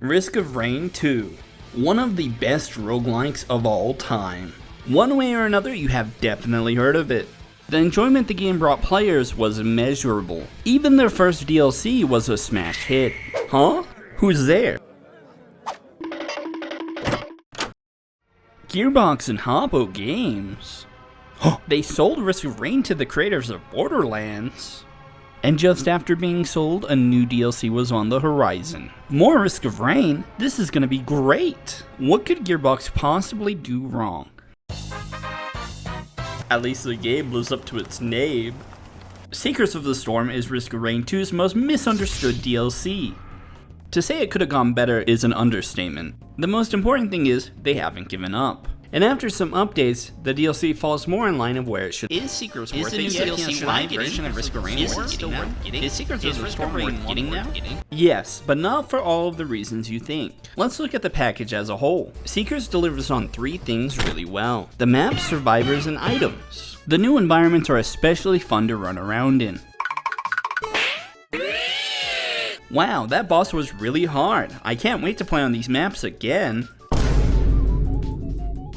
Risk of Rain 2, one of the best roguelikes of all time. One way or another, you have definitely heard of it. The enjoyment the game brought players was immeasurable. Even their first DLC was a smash hit. Huh? Who's there? Gearbox and Habbo Games. They sold Risk of Rain to the creators of Borderlands. And just after being sold, a new DLC was on the horizon. More Risk of Rain? This is gonna be great! What could Gearbox possibly do wrong? At least the game lives up to its name. Secrets of the Storm is Risk of Rain 2's most misunderstood DLC. To say it could have gone better is an understatement. The most important thing is, they haven't given up. And after some updates, the DLC falls more in line of where it should. Is Secrets worth it? Is the new DLC live version of Risk of Rain still worth getting? Is Secrets of the Storm worth getting now? Yes, but not for all of the reasons you think. Let's look at the package as a whole. Secrets delivers on 3 things really well: the maps, survivors, and items. The new environments are especially fun to run around in. Wow, that boss was really hard. I can't wait to play on these maps again.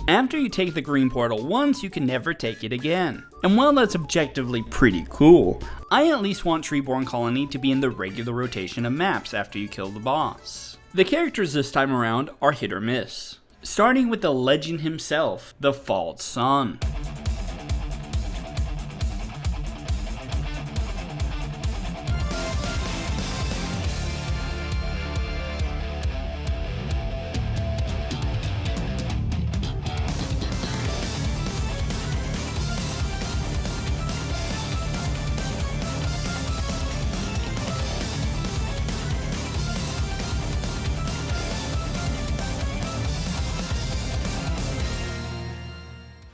After you take the green portal once, you can never take it again. And while that's objectively pretty cool, I at least want Treeborn Colony to be in the regular rotation of maps after you kill the boss. The characters this time around are hit or miss, starting with the legend himself, the False Sun.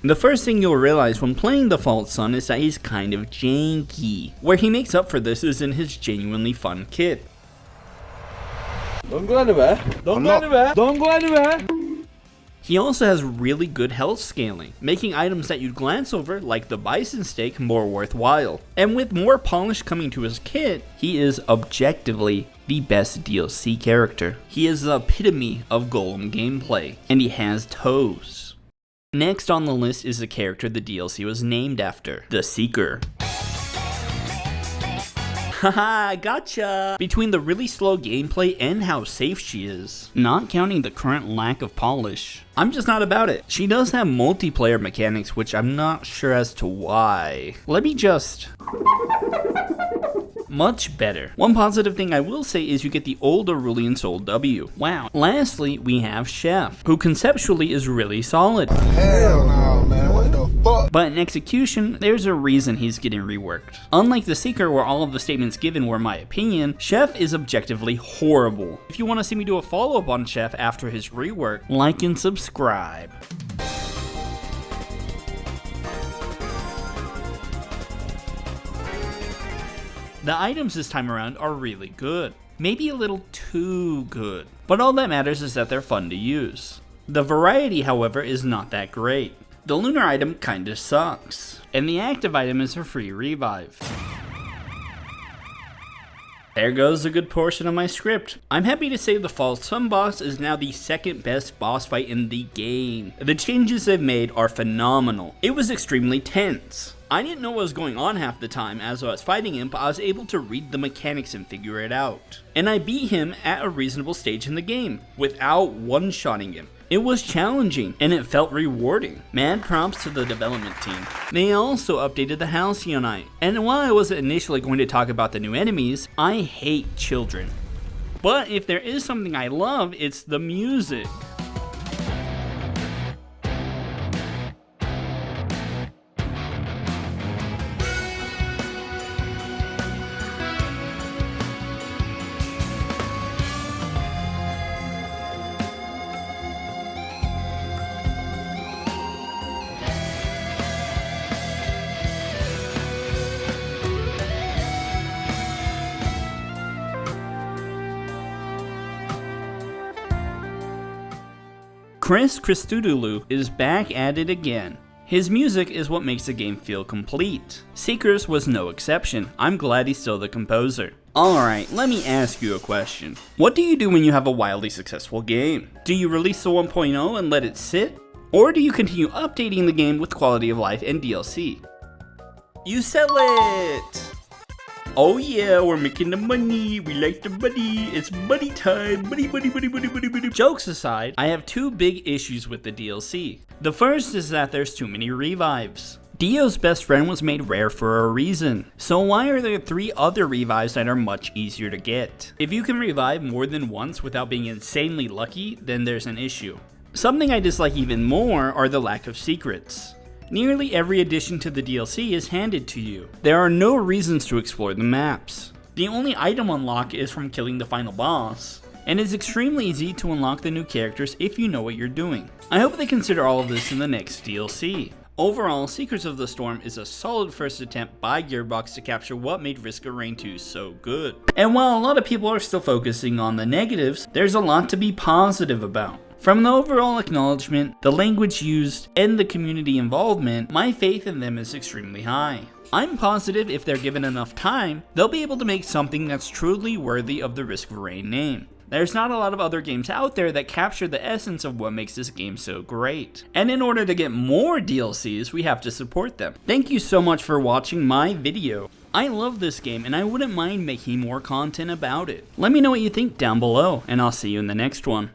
The first thing you'll realize when playing the False Sun is that he's kind of janky. Where he makes up for this is in his genuinely fun kit. Don't go anywhere. Don't go anywhere. Don't go anywhere. He also has really good health scaling, making items that you'd glance over, like the bison steak, more worthwhile. And with more polish coming to his kit, he is objectively the best DLC character. He is the epitome of Golem gameplay, and he has toes. Next on the list is the character the DLC was named after, the Seeker. Haha, gotcha! Between the really slow gameplay and how safe she is, not counting the current lack of polish, I'm just not about it. She does have multiplayer mechanics, which I'm not sure as to why. Let me just... Much better. One positive thing I will say is you get the old Aurelian Soul W. Wow. Lastly, we have Chef, who conceptually is really solid. Hell no, man. What the fuck? But in execution, there's a reason he's getting reworked. Unlike the Seeker, where all of the statements given were my opinion, Chef is objectively horrible. If you want to see me do a follow-up on Chef after his rework, like and subscribe. The items this time around are really good. Maybe a little too good. But all that matters is that they're fun to use. The variety, however, is not that great. The lunar item kinda sucks. And the active item is a free revive. There goes a good portion of my script. I'm happy to say the False Sun boss is now the second best boss fight in the game. The changes they've made are phenomenal. It was extremely tense. I didn't know what was going on half the time as I was fighting him, but I was able to read the mechanics and figure it out. And I beat him at a reasonable stage in the game, without one-shotting him. It was challenging, and it felt rewarding. Mad props to the development team. They also updated the Halcyonite, and while I wasn't initially going to talk about the new enemies, I hate children. But if there is something I love, it's the music. Chris Christodoulou is back at it again. His music is what makes the game feel complete. Seekers was no exception. I'm glad he's still the composer. Alright, let me ask you a question. What do you do when you have a wildly successful game? Do you release the 1.0 and let it sit? Or do you continue updating the game with quality of life and DLC? You sell it! Oh yeah, we're making the money, we like the money, it's money time, money. Jokes aside, I have two big issues with the DLC. The first is that there's too many revives. Dio's best friend was made rare for a reason, so why are there 3 other revives that are much easier to get? If you can revive more than once without being insanely lucky, then there's an issue. Something I dislike even more are the lack of secrets. Nearly every addition to the DLC is handed to you. There are no reasons to explore the maps. The only item unlock is from killing the final boss, and it's extremely easy to unlock the new characters if you know what you're doing. I hope they consider all of this in the next DLC. Overall, Secrets of the Storm is a solid first attempt by Gearbox to capture what made Risk of Rain 2 so good. And while a lot of people are still focusing on the negatives, there's a lot to be positive about. From the overall acknowledgement, the language used, and the community involvement, my faith in them is extremely high. I'm positive if they're given enough time, they'll be able to make something that's truly worthy of the Risk of Rain name. There's not a lot of other games out there that capture the essence of what makes this game so great. And in order to get more DLCs, we have to support them. Thank you so much for watching my video. I love this game and I wouldn't mind making more content about it. Let me know what you think down below, and I'll see you in the next one.